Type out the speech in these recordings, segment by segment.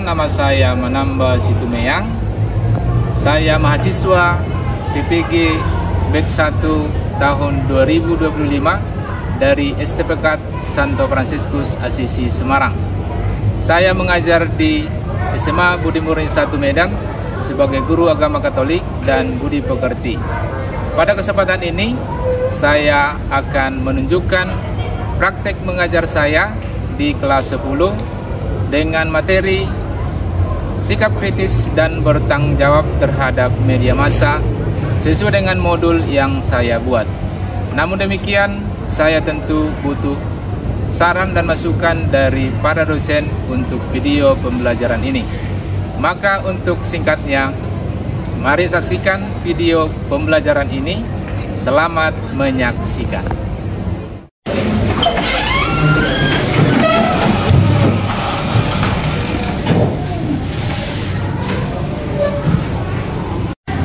Perkenalkan, nama saya Manamba Situmeyang. Saya mahasiswa PPG batch 1 tahun 2025 dari STPK Santo Fransiskus Asisi Semarang. Saya mengajar di SMA Budi Murni 1 Medan sebagai guru agama Katolik dan budi pekerti. Pada kesempatan ini, saya akan menunjukkan praktek mengajar saya di kelas 10 dengan materi sikap kritis dan bertanggung jawab terhadap media massa sesuai dengan modul yang saya buat. Namun demikian, saya tentu butuh saran dan masukan dari para dosen untuk video pembelajaran ini. Maka untuk singkatnya, mari saksikan video pembelajaran ini. Selamat menyaksikan.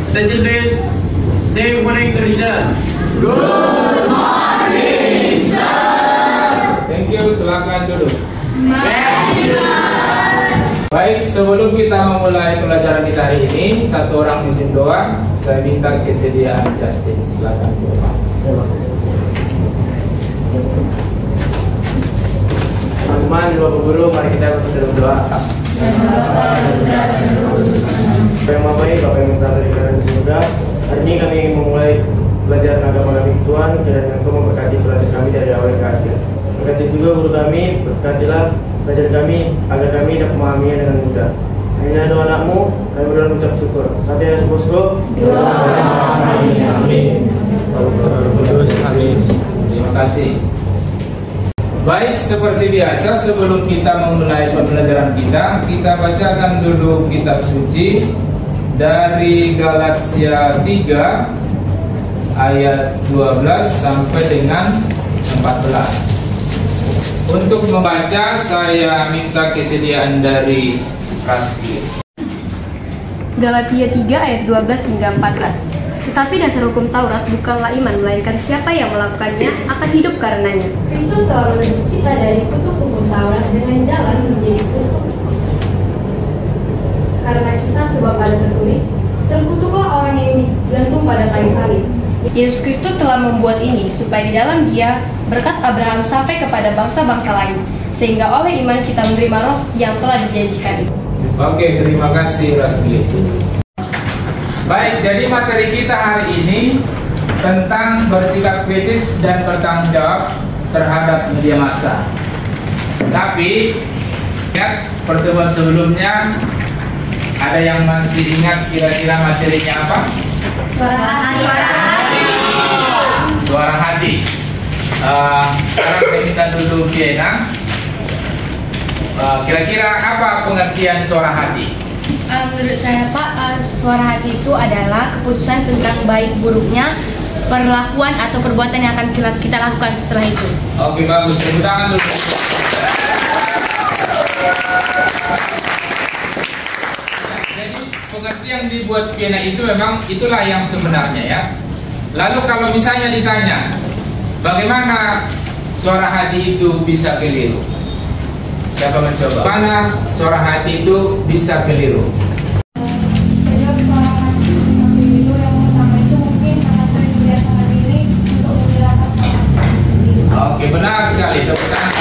Attention please. Say good morning to reader. Good morning, sir. Thank you, silakan duduk. Mari. Baik, sebelum kita memulai pelajaran kita hari ini, satu orang pimpin doa. Saya minta kesediaan Justin. Silakan Bapak. Teman-teman, Bapak Guru, mari kita berdoa. Yang Maha Baik, Bapak yang berada di kerajaan surga, hari ini kami ingin memulai pelajaran agama kami Tuhan, kiranya Engkau memberkati pelajaran kami dari awal ke akhir. Berkati juga guru kami, berkatilah pelajaran kami agar kami dapat memahaminya dengan mudah. Hanya doa anakmu, kami berdoa mengucap syukur. Sampai hari bosku. Amin. Amin. Terima kasih. Baik, seperti biasa sebelum kita memulai pembelajaran kita bacakan dulu kitab suci dari Galatia 3 ayat 12 sampai dengan 14. Untuk membaca saya minta kesediaan dari Rasli. Galatia 3 ayat 12 hingga 14. Tetapi dasar hukum Taurat bukanlah iman, melainkan siapa yang melakukannya akan hidup karenanya. Kristus telah menebus kita dari kutuk hukum Taurat dengan jalan menjadi kutuk. Karena kita sebab ada tertulis, terkutuklah orang yang digantung pada kayu salib. Yesus Kristus telah membuat ini supaya di dalam Dia berkat Abraham sampai kepada bangsa-bangsa lain, sehingga oleh iman kita menerima roh yang telah dijanjikan itu. Oke, terima kasih Rasli. Baik, jadi materi kita hari ini tentang bersikap kritis dan bertanggung jawab terhadap media massa. Tapi ingat pertemuan sebelumnya, ada yang masih ingat kira-kira materinya apa? Suara hati. Sekarang saya minta dulu Piena. Kira-kira apa pengertian suara hati? Menurut saya Pak, suara hati itu adalah keputusan tentang baik buruknya perlakuan atau perbuatan yang akan kita lakukan setelah itu. Oke, bagus. Tepuk tangan dulu. Jadi pengertian yang dibuat Piena itu memang itulah yang sebenarnya ya. Lalu kalau misalnya ditanya, bagaimana suara hati itu bisa keliru? Siapa mencoba? Mana suara hati itu bisa keliru? Penyebab suara hati bisa keliru yang pertama itu mungkin karena sering membiasakan diri untuk menghilangkan suara hati sendiri. Oke, benar sekali. Tepuk tangan.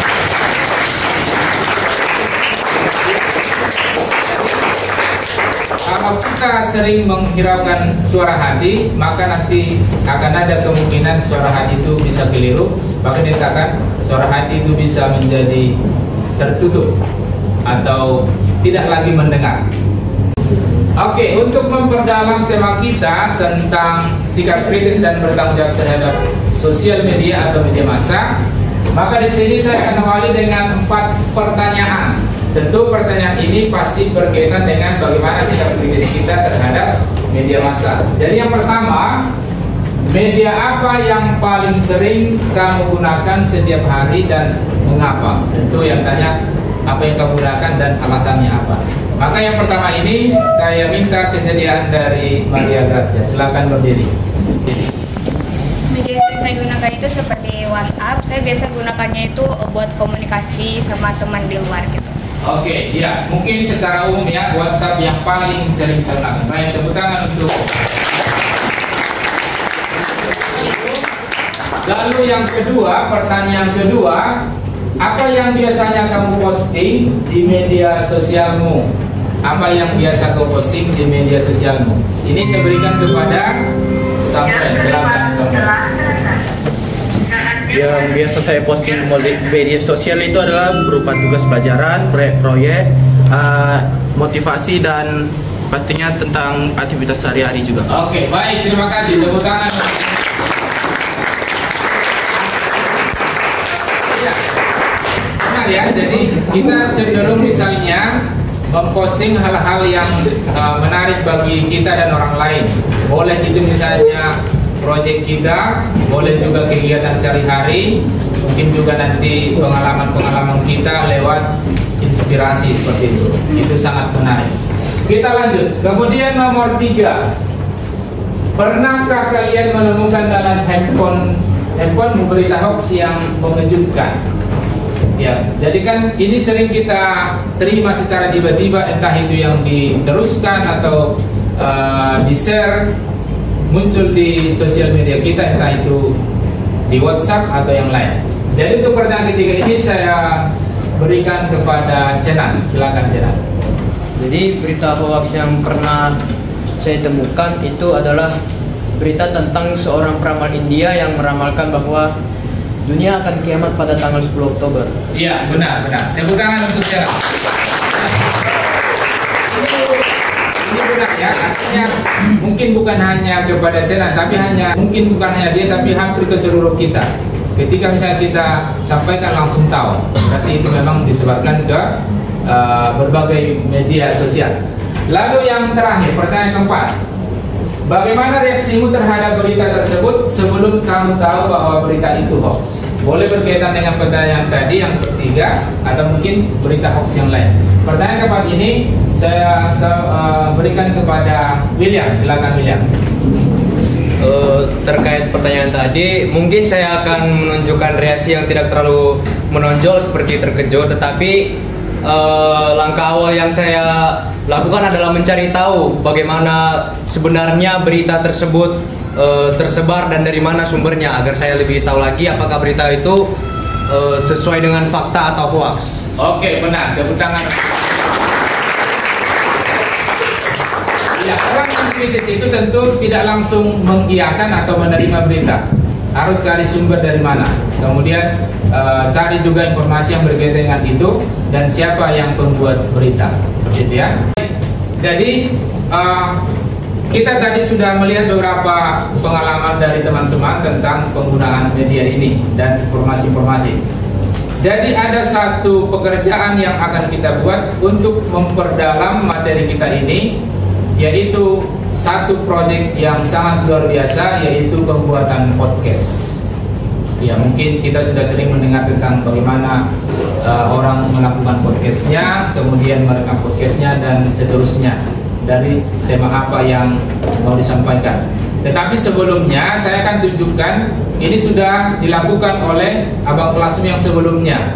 Kalau kita sering menghiraukan suara hati, maka nanti akan ada kemungkinan suara hati itu bisa keliru. Bahkan dikatakan suara hati itu bisa menjadi tertutup atau tidak lagi mendengar. Oke, untuk memperdalam tema kita tentang sikap kritis dan bertanggung jawab terhadap sosial media atau media massa, maka di sini saya akan awali dengan 4 pertanyaan. Tentu pertanyaan ini pasti berkaitan dengan bagaimana sikap kritis kita terhadap media massa. Jadi yang pertama, media apa yang paling sering kamu gunakan setiap hari dan mengapa? Tentu yang tanya apa yang kamu gunakan dan alasannya apa. Maka yang pertama ini saya minta kesediaan dari Maria Grazia. Silakan berdiri. Media yang saya gunakan itu seperti WhatsApp. Saya biasa gunakannya itu buat komunikasi sama teman di luar gitu. Oke, ya, mungkin secara umum ya WhatsApp yang paling sering digunakan. Baik, tepuk tangan untuk. Lalu yang kedua, pertanyaan kedua, apa yang biasanya kamu posting di media sosialmu? Apa yang biasa kau posting di media sosialmu? Ini saya berikan kepada Samuel. Silakan Samuel. Yang biasa saya posting di media sosial itu adalah berupa tugas pelajaran, proyek-proyek, motivasi, dan pastinya tentang aktivitas sehari-hari juga. Oke, baik, terima kasih. Tepuk tangan. Ya, benar ya. Jadi kita cenderung misalnya memposting hal-hal yang menarik bagi kita dan orang lain. Boleh itu misalnya proyek kita, boleh juga kegiatan sehari-hari, mungkin juga nanti pengalaman-pengalaman kita lewat inspirasi seperti itu. Itu sangat menarik. Kita lanjut. Kemudian nomor 3, pernahkah kalian menemukan dalam handphone berita hoax yang mengejutkan? Ya, jadi kan ini sering kita terima secara tiba-tiba, entah itu yang diteruskan atau di-share, muncul di sosial media kita, entah itu di WhatsApp atau yang lain. Jadi untuk pertanyaan ketiga ini saya berikan kepada Cenan. Silakan Cenan. Jadi berita hoax yang pernah saya temukan itu adalah berita tentang seorang peramal India yang meramalkan bahwa dunia akan kiamat pada tanggal 10 Oktober. Iya, benar. Tepuk tangan untuk Cenan. Ini benar ya, artinya mungkin bukan hanya kepada Cenan, tapi mungkin bukan hanya dia, tapi hampir ke seluruh kita. Ketika misalnya kita sampaikan langsung tahu, berarti itu memang disebarkan ke berbagai media sosial. Lalu yang terakhir, pertanyaan keempat, bagaimana reaksimu terhadap berita tersebut sebelum kamu tahu bahwa berita itu hoax? Boleh berkaitan dengan pertanyaan tadi yang ketiga, atau mungkin berita hoax yang lain. Pertanyaan keempat ini saya berikan kepada William. Silakan William. Terkait pertanyaan tadi, mungkin saya akan menunjukkan reaksi yang tidak terlalu menonjol seperti terkejut, tetapi langkah awal yang saya lakukan adalah mencari tahu bagaimana sebenarnya berita tersebut tersebar dan dari mana sumbernya, agar saya lebih tahu lagi apakah berita itu sesuai dengan fakta atau hoax. Oke, benar. Tepuk tangan. Ya, orang yang kritis itu tentu tidak langsung mengiyakan atau menerima berita. Harus cari sumber dari mana. Kemudian cari juga informasi yang berkaitan dengan itu dan siapa yang pembuat berita. Begitu ya. Jadi kita tadi sudah melihat beberapa pengalaman dari teman-teman tentang penggunaan media ini dan informasi-informasi. Jadi ada satu pekerjaan yang akan kita buat untuk memperdalam materi kita ini, yaitu satu proyek yang sangat luar biasa, yaitu pembuatan podcast. Ya, mungkin kita sudah sering mendengar tentang bagaimana orang melakukan podcastnya, kemudian merekam podcastnya dan seterusnya, dari tema apa yang mau disampaikan. Tetapi sebelumnya saya akan tunjukkan ini sudah dilakukan oleh abang kelasmu yang sebelumnya.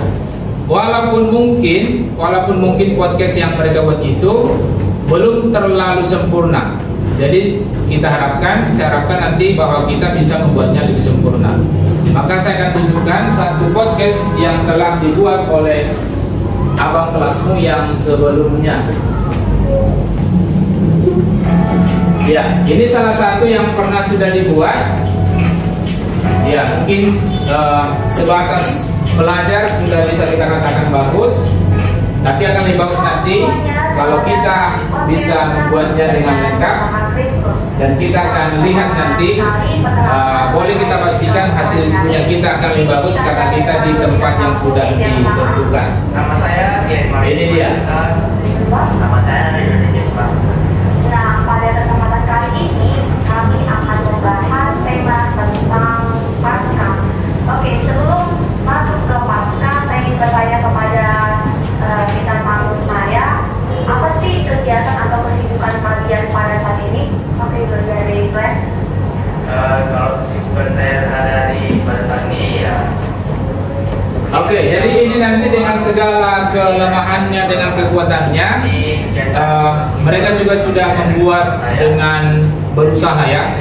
Walaupun mungkin podcast yang mereka buat itu belum terlalu sempurna. Jadi saya harapkan nanti bahwa kita bisa membuatnya lebih sempurna. Maka saya akan tunjukkan satu podcast yang telah dibuat oleh abang kelasmu yang sebelumnya. Ya, ini salah satu yang pernah sudah dibuat. Ya, mungkin sebatas pelajar sudah bisa kita katakan bagus. Tapi akan lebih bagus nanti kalau kita bisa membuatnya dengan lengkap, dan kita akan lihat nanti boleh kita pastikan hasil punya kita akan lebih bagus karena kita di tempat yang sudah ditentukan. Nama saya ini dia. Nama saya Rizky. Nah, pada kesempatan kali ini kami akan membahas tema tentang Pasca. Oke, sebelum masuk ke Pasca, saya ingin bertanya kepada kita tamu saya, apa sih kegiatan atau kesibukan kalian pada saat ini? Oke, dari Glenn. Kalau kesibukan saya pada saat ini ya. Oke, jadi ini nanti dengan segala kelemahannya, dengan kekuatannya, mereka juga sudah membuat dengan berusaha ya.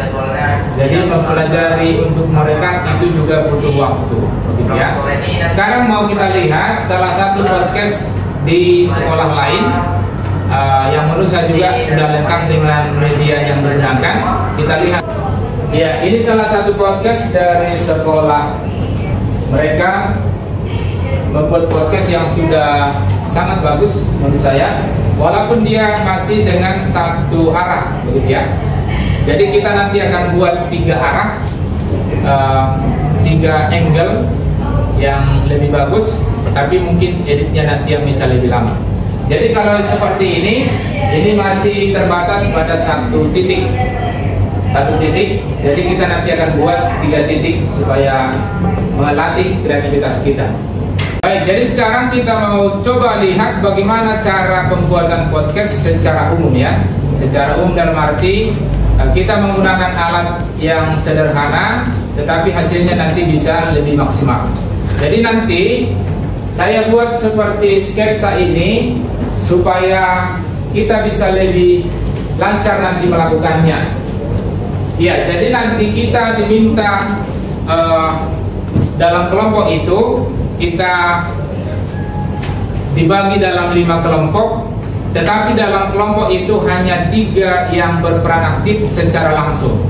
Jadi mempelajari untuk mereka itu juga butuh waktu, gitu ya. Sekarang mau kita lihat salah satu podcast di sekolah lain yang menurut saya juga sudah lengkap dengan media yang digunakan. Kita lihat. Ya, ini salah satu podcast dari sekolah. Mereka membuat podcast yang sudah sangat bagus menurut saya, walaupun dia masih dengan satu arah, begitu ya. Jadi kita nanti akan buat 3 arah, 3 angle yang lebih bagus, tapi mungkin editnya nanti yang bisa lebih lama. Jadi kalau seperti ini masih terbatas pada satu titik. Jadi kita nanti akan buat 3 titik supaya melatih kreativitas kita. Baik, jadi sekarang kita mau coba lihat bagaimana cara pembuatan podcast secara umum ya. Secara umum dalam arti kita menggunakan alat yang sederhana, tetapi hasilnya nanti bisa lebih maksimal. Jadi nanti saya buat seperti sketsa ini supaya kita bisa lebih lancar nanti melakukannya. Ya, jadi nanti kita diminta dalam kelompok itu kita dibagi dalam 5 kelompok, tetapi dalam kelompok itu hanya 3 yang berperan aktif secara langsung.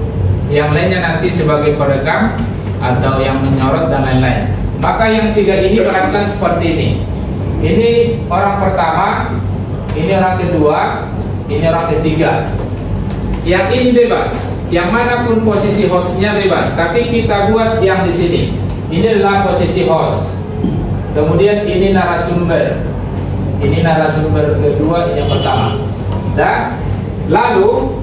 Yang lainnya nanti sebagai perekam atau yang menyorot dan lain-lain. Maka yang 3 ini perhatikan seperti ini. Ini orang pertama, ini orang kedua, ini orang ketiga. Yang ini bebas. Yang manapun posisi hostnya bebas, tapi kita buat yang di sini. Ini adalah posisi host. Kemudian ini narasumber. Ini narasumber kedua, ini yang pertama. Dan lalu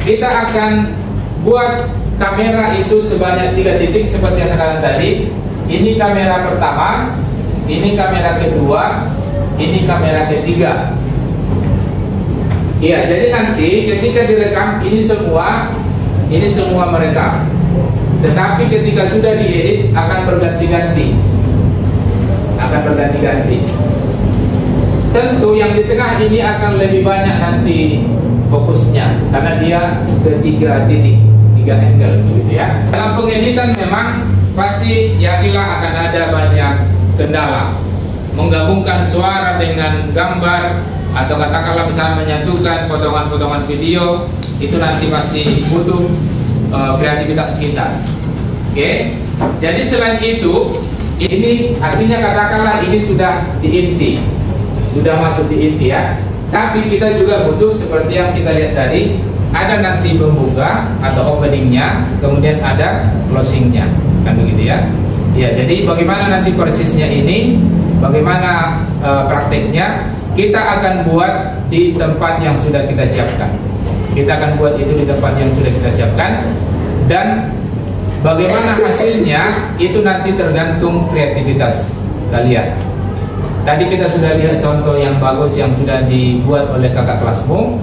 kita akan buat kamera itu sebanyak 3 titik seperti yang sekarang tadi. Ini kamera pertama, ini kamera kedua, ini kamera ketiga. Iya, jadi nanti ketika direkam ini semua merekam. Tetapi ketika sudah diedit akan berganti-ganti. Tentu yang di tengah ini akan lebih banyak nanti fokusnya karena dia ke 3 titik, 3 angle begitu ya. Dalam pengeditan memang pasti yakinlah akan ada banyak kendala. Menggabungkan suara dengan gambar atau katakanlah misalnya menyatukan potongan-potongan video itu nanti pasti butuh kreativitas kita. Oke. Jadi selain itu, ini artinya katakanlah ini sudah di inti, sudah masuk di inti ya. Tapi kita juga butuh seperti yang kita lihat tadi, ada nanti pembuka atau openingnya, kemudian ada closingnya, kan begitu ya. Ya, jadi bagaimana nanti persisnya ini, bagaimana prakteknya, kita akan buat di tempat yang sudah kita siapkan. Kita akan buat itu di tempat yang sudah kita siapkan. Dan bagaimana hasilnya itu nanti tergantung kreativitas kalian. Tadi kita sudah lihat contoh yang bagus yang sudah dibuat oleh kakak kelasmu,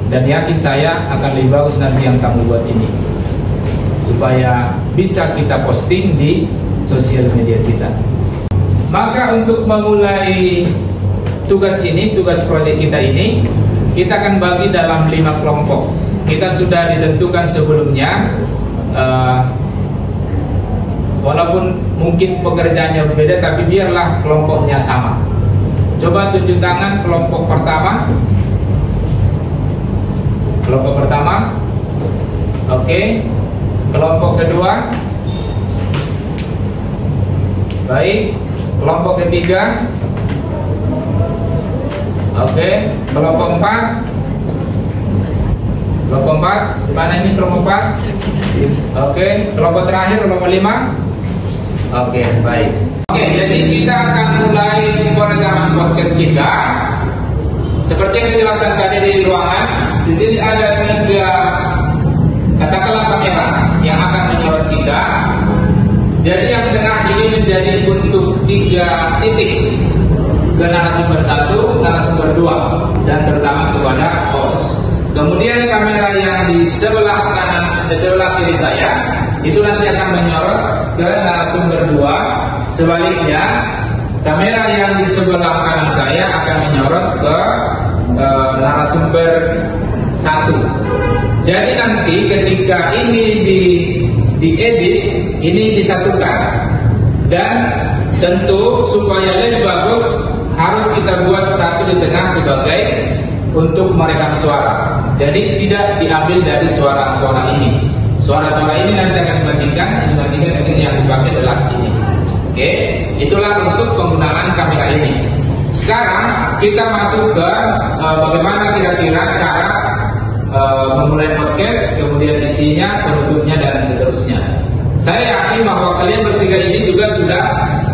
dan yakin saya akan lebih bagus nanti yang kamu buat ini, supaya bisa kita posting di sosial media kita. Maka untuk memulai tugas ini, tugas proyek kita ini, kita akan bagi dalam 5 kelompok. Kita sudah ditentukan sebelumnya, walaupun mungkin pekerjaannya berbeda, tapi biarlah kelompoknya sama. Coba tunjuk tangan kelompok pertama. Kelompok pertama, oke. Kelompok kedua, baik. Kelompok ketiga, oke. Kelompok 4, kelompok 4, di mana ini kelompok 4? Oke. Kelompok terakhir, kelompok 5. Oke, baik. Oke, jadi kita akan mulai perekaman podcast kita. Seperti yang saya jelaskan tadi di ruangan, di sini ada 3 katakanlah kamera yang akan menyorot kita. Jadi yang tengah ini menjadi untuk 3 titik, ke narasumber 1, narasumber 2, dan terutama kepada host. Kemudian kamera yang di sebelah kanan, di sebelah kiri saya itu nanti akan menyorot ke narasumber 2. Sebaliknya kamera yang di sebelah kanan saya akan menyorot ke narasumber 1. Jadi nanti ketika ini diedit, ini disatukan, dan tentu supaya lebih bagus harus kita buat satu di tengah sebagai untuk merekam suara. Jadi tidak diambil dari suara-suara ini. Suara-suara ini nanti akan dimatikan, yang dipakai adalah ini. Oke, itulah untuk penggunaan kamera ini. Sekarang kita masuk ke bagaimana kira-kira cara memulai podcast, kemudian isinya, penutupnya, dan seterusnya. Saya yakin bahwa kalian bertiga ini juga sudah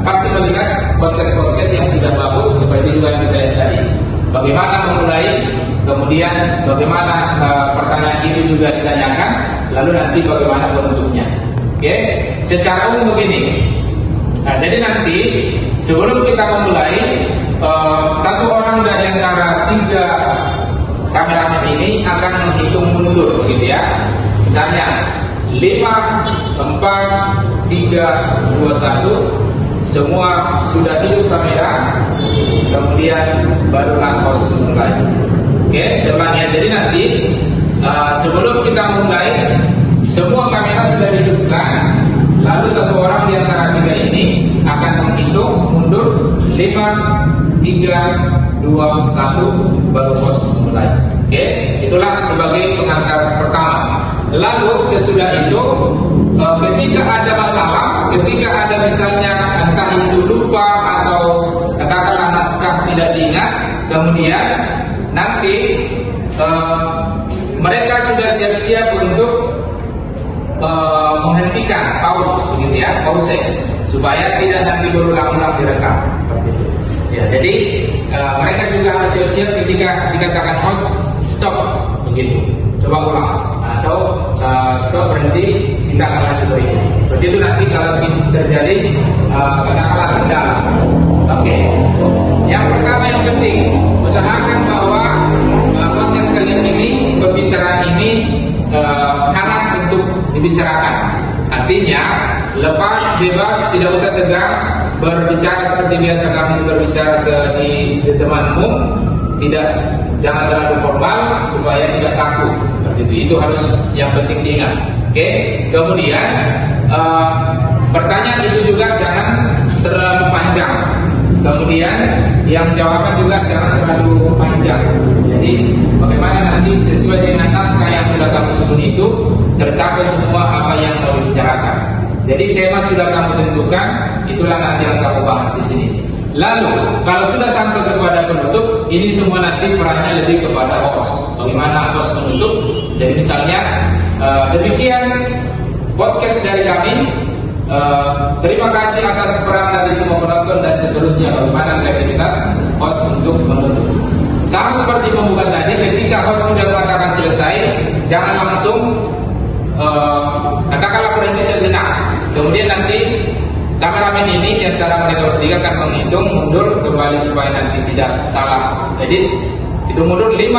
pasti melihat podcast-podcast yang sudah bagus seperti juga yang kita lihat tadi. Bagaimana memulai, kemudian bagaimana pertanyaan itu juga ditanyakan, lalu nanti bagaimana penutupnya. Oke, secara umum begini. Nah, jadi nanti sebelum kita memulai, satu orang dari antara 3 kameramen ini akan menghitung mundur, begitu ya. Misalnya 5, 4, 3, 2, 1. Semua sudah hidup kamera, kemudian barulah host mulai. Oke, selanjutnya. Jadi nanti sebelum kita mulai, semua kamera sudah dihidupkan. Lalu satu orang di antara 3 ini akan menghitung mundur 5, 3, 2, 1, baru host mulai. Oke, itulah sebagai pengantar pertama. Lalu sesudah itu, ketika ada masalah, ketika ada misalnya entah itu lupa atau katakanlah naskah tidak diingat, kemudian nanti mereka sudah siap-siap untuk menghentikan, pause, begitu ya, pause, supaya tidak nanti berulang-ulang direkam. Seperti itu. Ya, jadi mereka juga harus siap-siap ketika dikatakan host stop, begitu. Coba ulang atau stop, berhenti, kita akan lanjut berikutnya. Seperti itu nanti kalau terjadi katakanlah kendala. Oke. Yang pertama yang penting, usahakan bahwa podcast kalian ini, pembicaraan ini hangat untuk dibicarakan. Artinya lepas, bebas, tidak usah tegang, berbicara seperti biasa kamu berbicara di temanmu, jangan terlalu formal supaya tidak kaku. Itu harus yang penting diingat. Oke. Kemudian pertanyaan itu juga jangan terlalu panjang. Kemudian yang jawaban juga jangan terlalu panjang. Jadi bagaimana nanti sesuai dengan naskah yang sudah kamu susun itu tercapai semua apa yang mau dibicarakan. Jadi tema sudah kamu tentukan, itulah nanti yang kamu bahas di sini. Lalu kalau sudah sampai kepada penutup, ini semua nanti perannya lebih kepada host. Bagaimana host menutup? Jadi misalnya demikian podcast dari kami. Terima kasih atas peran dari semua penonton dan seterusnya. Bagaimana kreativitas host untuk menutup? Sama seperti pembuka tadi, ketika host sudah mengatakan selesai, jangan langsung katakanlah berhenti sejenak. Kemudian nanti kameramen ini di antara mereka bertiga akan menghitung mundur kembali supaya nanti tidak salah edit. Itu mundur 5,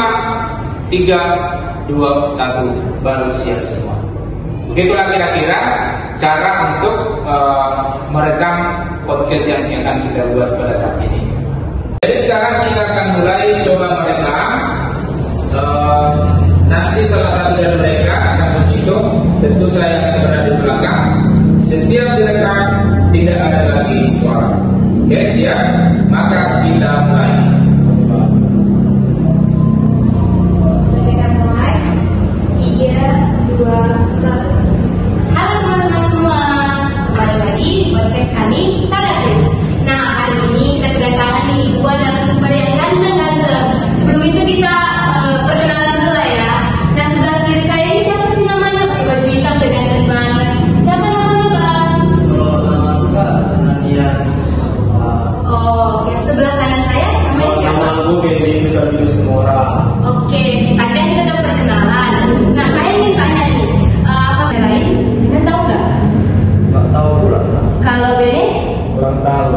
3, 2, 1, baru siap semua. Begitulah kira-kira cara untuk merekam podcast yang akan kita buat pada saat ini. Jadi sekarang kita akan mulai coba merekam. Nanti salah satu dari mereka akan menghitung. Tentu saya akan berada di belakang. Setiap direkam tidak ada lagi suara. Oke, siap? Maka kita mulai. Kita mulai. 3, 2, 1. Halo teman-teman semua, kembali lagi podcast kami Taratis. Nah, hari ini kita kedatangan nih 2 narasumber yang ganteng-ganteng. Sebelum itu kita perkenalan dulu lah ya. Nah, sebelah kiri saya ini siapa sih namanya? Pakai baju hitam dan ganteng banget. Siapa namanya, Bang? Nama Senania. Oh, yang sebelah kanan saya namanya siapa? Nama aku Benny, bisa pilih semua orang. Oke, tadi kan kita udah perkenalan. Nah, saya ingin tanya nih, apa lain? Kalian tahu nggak? Nggak tahu pula. Kalau Bene? Kurang tahu.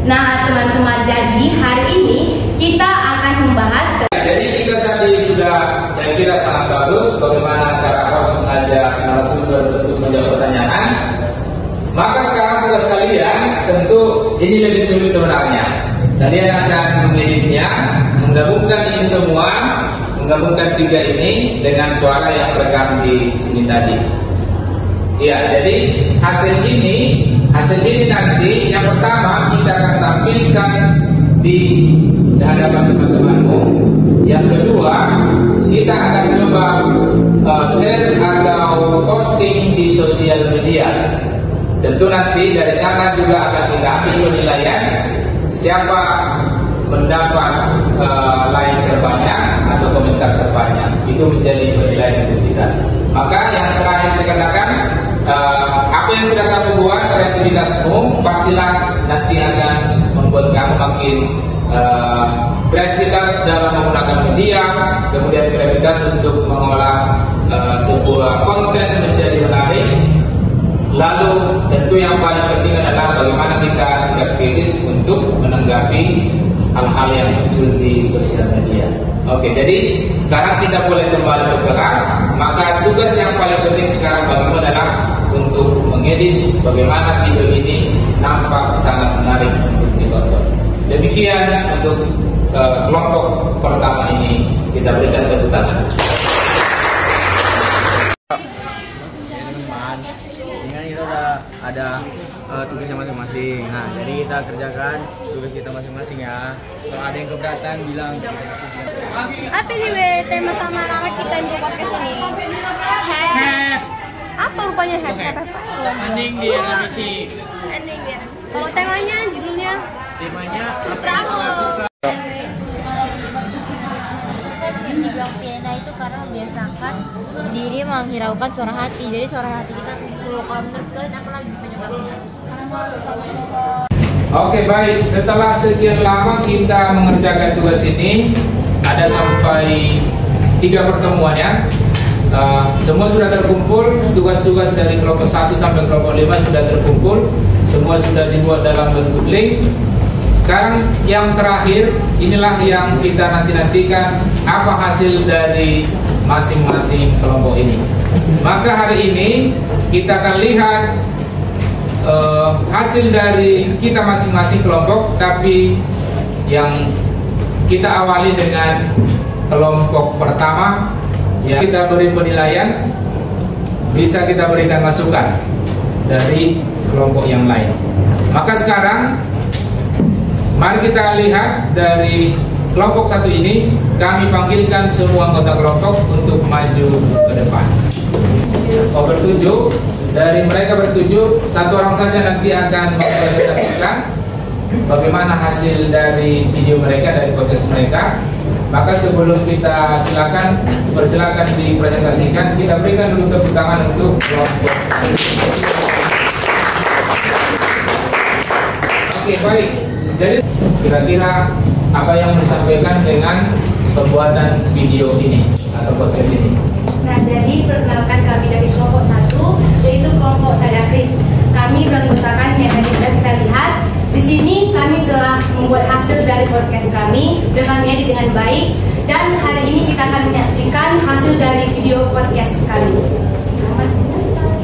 Nah, teman-teman, jadi hari ini kita akan membahas. Jadi kita tadi sudah, saya kira sangat bagus bagaimana cara host mengajak narasumber untuk menjawab pertanyaan. Maka sekarang tugas kalian tentu ini lebih sulit sebenarnya. Kalian akan mengeditnya, menggabungkan ini semua, menggabungkan 3 ini dengan suara yang terekam di sini tadi. Ya, jadi hasil ini nanti yang pertama kita akan tampilkan di hadapan teman-temanmu. Yang kedua, kita akan coba share atau posting di sosial media. Tentu nanti dari sana juga akan kita ambil penilaian siapa mendapat like terbanyak atau komentar terbanyak. Itu menjadi penilaian untuk kita. Maka yang terakhir saya katakan, apa yang sudah kamu buat, kreativitasmu pastilah nanti akan membuat kamu makin kreativitas dalam menggunakan media, kemudian kreativitas untuk mengolah sebuah konten menjadi menarik. Lalu tentu yang paling penting adalah bagaimana kita sikap kritis untuk menanggapi hal-hal yang muncul di sosial media. Oke, jadi sekarang kita boleh kembali ke kelas. Maka tugas yang paling penting sekarang bagimu adalah untuk mengedit bagaimana video ini nampak sangat menarik untuk ditonton. Demikian untuk kelompok pertama ini, kita berikan tepuk tangan. Kita udah ada tugasnya masing-masing. Nah, jadi kita kerjakan tugas kita masing-masing ya. Kalau ada yang keberatan bilang. Apa nih tema sama nama kita untuk podcast ini? Head. Apa rupanya head? Ending di animasi. Kalau temanya, judulnya? Temanya yang dibilang pena itu karena membiasakan diri menghiraukan suara hati. Jadi suara hati kita kumpul. Kalau menurut kalian apa lagi penyebabnya? Oke, baik. Setelah sekian lama kita mengerjakan tugas ini, ada sampai 3 pertemuan ya. Semua sudah terkumpul. Tugas-tugas dari kelompok 1 sampai kelompok 5 sudah terkumpul. Semua sudah dibuat dalam bentuk link. Sekarang yang terakhir, inilah yang kita nantikan apa hasil dari masing-masing kelompok ini. Maka hari ini kita akan lihat hasil dari kita masing-masing kelompok, tapi yang kita awali dengan kelompok pertama. Ya, kita beri penilaian, bisa kita berikan masukan dari kelompok yang lain. Maka sekarang mari kita lihat dari kelompok 1 ini, kami panggilkan semua anggota kelompok untuk maju ke depan. Bertujuh, dari mereka bertujuh, 1 orang saja nanti akan mempresentasikan bagaimana hasil dari video mereka, dari podcast mereka. Maka sebelum kita persilakan dipresentasikan, kita berikan dulu tepuk tangan untuk kelompok 1. Oke, baik. Jadi kira-kira apa yang disampaikan dengan pembuatan video ini atau podcast ini? Nah, jadi perkenalkan kami dari kelompok 1, yaitu kelompok Tadakris. Kami beranggotakan yang tadi sudah kita lihat. Di sini kami telah membuat hasil dari podcast kami dengan edit dengan baik, dan hari ini kita akan menyaksikan hasil dari video podcast kami. Selamat menonton.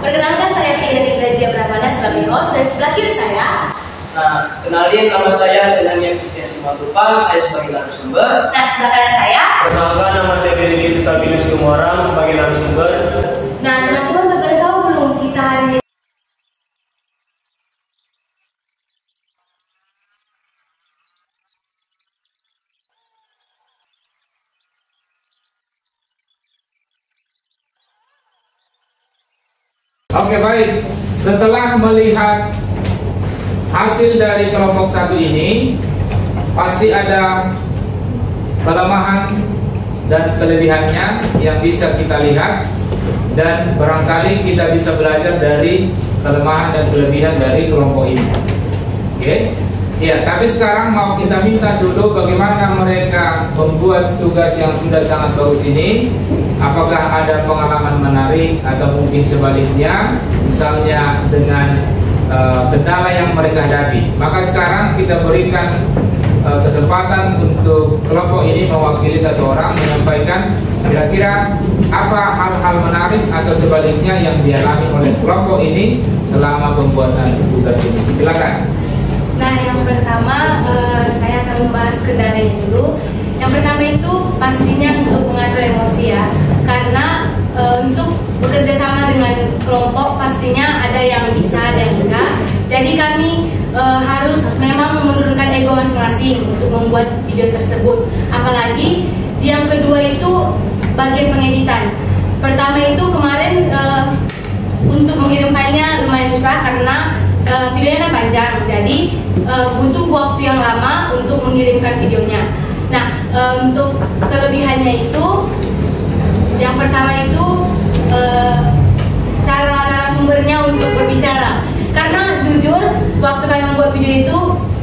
Perkenalkan, saya Pia Gracia Pramana sebagai host, dan sebelah kiri saya. Nah, kenalin, nama saya Senangnya Christian Simatupang, saya sebagai narasumber. Nah, sebelah kanan saya. Perkenalkan, nama saya Benedict Sabinus Tumarang sebagai narasumber. Nah, teman-teman udah pada tahu belum kita hari ini? Oke, baik. Setelah melihat hasil dari kelompok 1 ini, pasti ada kelemahan dan kelebihannya yang bisa kita lihat. dan barangkali kita bisa belajar dari kelemahan dan kelebihan dari kelompok ini. Oke? Ya, tapi sekarang mau kita minta dulu bagaimana mereka membuat tugas yang sudah sangat bagus ini. Apakah ada pengalaman menarik atau mungkin sebaliknya, misalnya dengan kendala yang mereka hadapi. Maka sekarang kita berikan kesempatan untuk kelompok ini mewakili satu orang menyampaikan kira-kira apa hal-hal menarik atau sebaliknya yang dialami oleh kelompok ini selama pembuatan tugas ini. Silakan. Nah, yang pertama saya akan membahas kendala dulu. Yang pertama itu pastinya untuk mengatur emosi ya, karena untuk bekerja sama dengan kelompok pastinya ada yang bisa, ada yang enggak. Jadi kami harus memang menurunkan ego masing-masing untuk membuat video tersebut. Apalagi yang kedua itu bagian pengeditan. Pertama itu kemarin untuk mengirim filenya lumayan susah karena videonya kan panjang, jadi butuh waktu yang lama untuk mengirimkan videonya. Nah, untuk kelebihannya itu, yang pertama itu cara narasumbernya untuk berbicara. Karena jujur, waktu kami membuat video itu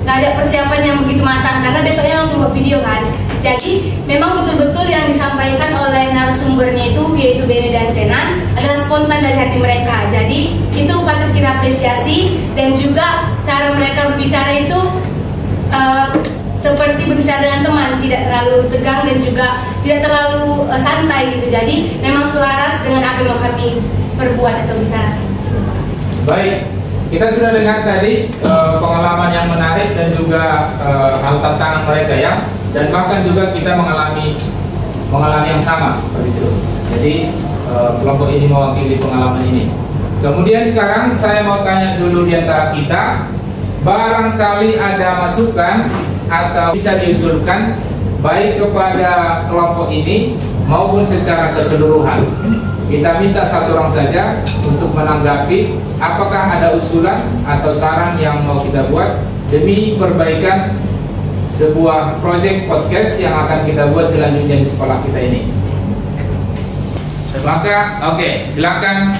nggak ada persiapan yang begitu matang, karena besoknya langsung buat video kan. Jadi memang betul-betul yang disampaikan oleh narasumbernya itu, yaitu Bene dan Cenan, adalah spontan dari hati mereka. Jadi itu patut kita apresiasi, dan juga cara mereka berbicara itu seperti berbicara dengan teman, tidak terlalu tegang dan juga tidak terlalu santai gitu. Jadi memang selaras dengan apa yang kami perbuat atau bicara. Baik, kita sudah dengar tadi pengalaman yang menarik dan juga hal tantangan mereka ya, dan bahkan juga kita mengalami yang sama seperti itu. Jadi kelompok ini mewakili pengalaman ini. Kemudian sekarang saya mau tanya dulu di antara kita, barangkali ada masukan atau bisa diusulkan baik kepada kelompok ini maupun secara keseluruhan. Kita minta satu orang saja untuk menanggapi apakah ada usulan atau saran yang mau kita buat demi perbaikan sebuah project podcast yang akan kita buat selanjutnya di sekolah kita ini. Maka, oke, silakan.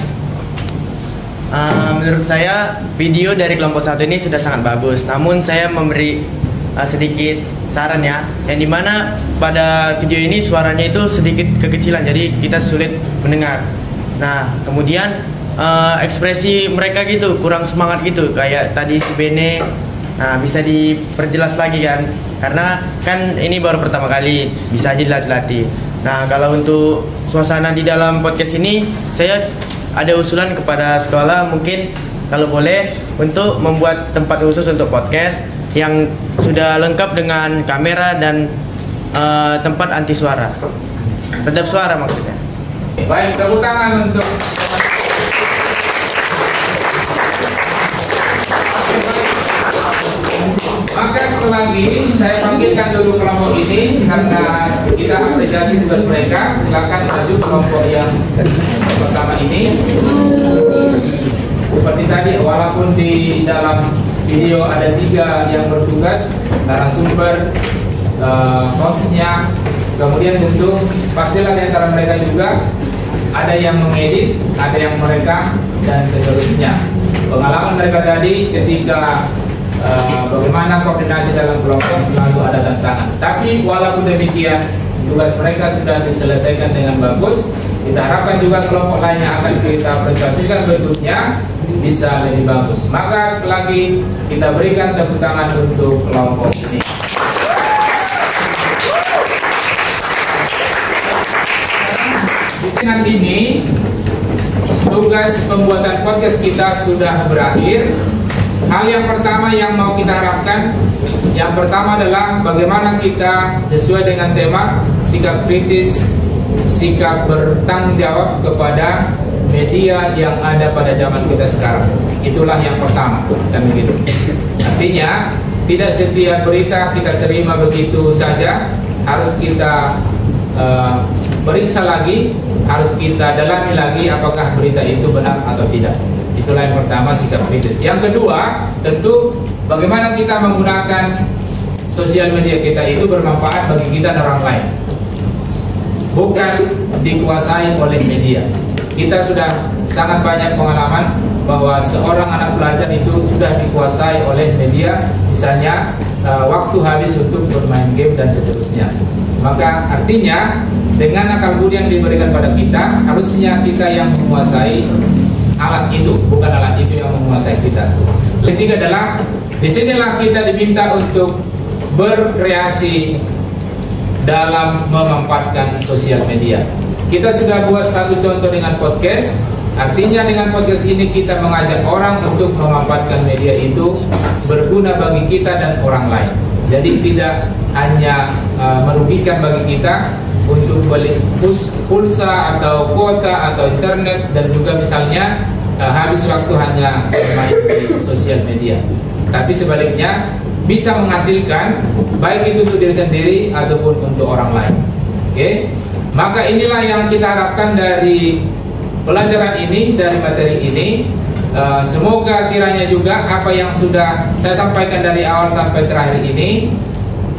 Menurut saya video dari kelompok satu ini sudah sangat bagus. Namun saya memberi sedikit saran ya, yang dimana pada video ini suaranya itu sedikit kekecilan, jadi kita sulit mendengar. Nah, kemudian ekspresi mereka gitu kurang semangat gitu, kayak tadi si Bene. Nah, bisa diperjelas lagi kan, karena kan ini baru pertama kali, bisa aja dilatih-latih. Nah, kalau untuk suasana di dalam podcast ini, saya ada usulan kepada sekolah, mungkin kalau boleh untuk membuat tempat khusus untuk podcast yang sudah lengkap dengan kamera dan tempat anti suara, redap suara maksudnya. Baik, tepuk tangan untuk maka setelah ini saya panggilkan dulu kelompok ini karena kita apresiasi tugas mereka. Silakan maju kelompok yang pertama ini. Seperti tadi, walaupun di dalam video ada 3 yang bertugas, narasumber, hostnya, kemudian tentu pastilah di antara mereka juga ada yang mengedit, ada yang merekam dan seterusnya. Pengalaman mereka tadi ketika bagaimana koordinasi dalam kelompok selalu ada tantangan. Tapi walaupun demikian, tugas mereka sudah diselesaikan dengan bagus. Kita harapkan juga kelompok lain yang akan kita presentasikan bentuknya bisa lebih bagus. Maka sekali lagi kita berikan tepuk tangan untuk kelompok ini. Dengan ini tugas pembuatan podcast kita sudah berakhir. Hal yang pertama yang mau kita harapkan, yang pertama adalah bagaimana kita sesuai dengan tema sikap kritis, sikap bertanggung jawab kepada media yang ada pada zaman kita sekarang. Itulah yang pertama, dan begitu. Artinya tidak setiap berita kita terima begitu saja, harus kita periksa lagi, harus kita dalami lagi apakah berita itu benar atau tidak. Itulah yang pertama, sikap kritis. Yang kedua, tentu bagaimana kita menggunakan sosial media kita itu bermanfaat bagi kita dan orang lain, bukan dikuasai oleh media. kita sudah sangat banyak pengalaman bahwa seorang anak pelajar itu sudah dikuasai oleh media, misalnya waktu habis untuk bermain game dan seterusnya. Maka artinya dengan akal budi yang diberikan pada kita, harusnya kita yang menguasai alat itu, bukan alat itu yang menguasai kita. Ketiga adalah disinilah kita diminta untuk berkreasi dalam memanfaatkan sosial media. Kita sudah buat satu contoh dengan podcast. Artinya dengan podcast ini kita mengajak orang untuk memanfaatkan media itu berguna bagi kita dan orang lain. Jadi tidak hanya merugikan bagi kita untuk beli pulsa atau kuota atau internet, dan juga misalnya habis waktu hanya bermain di sosial media. Tapi sebaliknya bisa menghasilkan baik itu untuk diri sendiri ataupun untuk orang lain. Oke? Maka inilah yang kita harapkan dari pelajaran ini, dari materi ini. Semoga kiranya juga apa yang sudah saya sampaikan dari awal sampai terakhir ini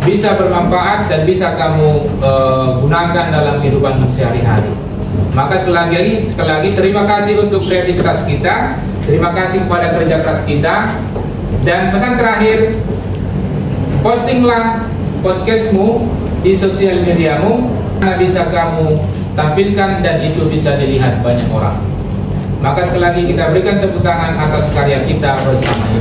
bisa bermanfaat dan bisa kamu gunakan dalam kehidupan sehari-hari. Maka sekali lagi terima kasih untuk kreativitas kita, terima kasih kepada kerja keras kita, dan pesan terakhir, postinglah podcastmu di sosial mediamu karena bisa kamu tampilkan dan itu bisa dilihat banyak orang. Maka sekali lagi kita berikan tepuk tangan atas karya kita bersama ini.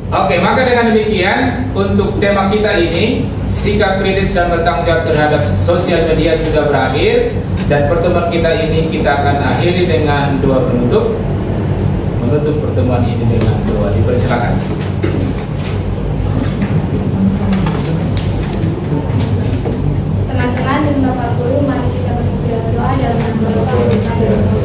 Oke, maka dengan demikian untuk tema kita ini, sikap kritis dan bertanggung jawab terhadap sosial media sudah berakhir, dan pertemuan kita ini kita akan akhiri dengan doa penutup. Menutup pertemuan ini dengan doa, dipersilakan. Teman-teman dan Bapak Guru, mari kita bersama doa dalam nama Bapa dan Putra dan Roh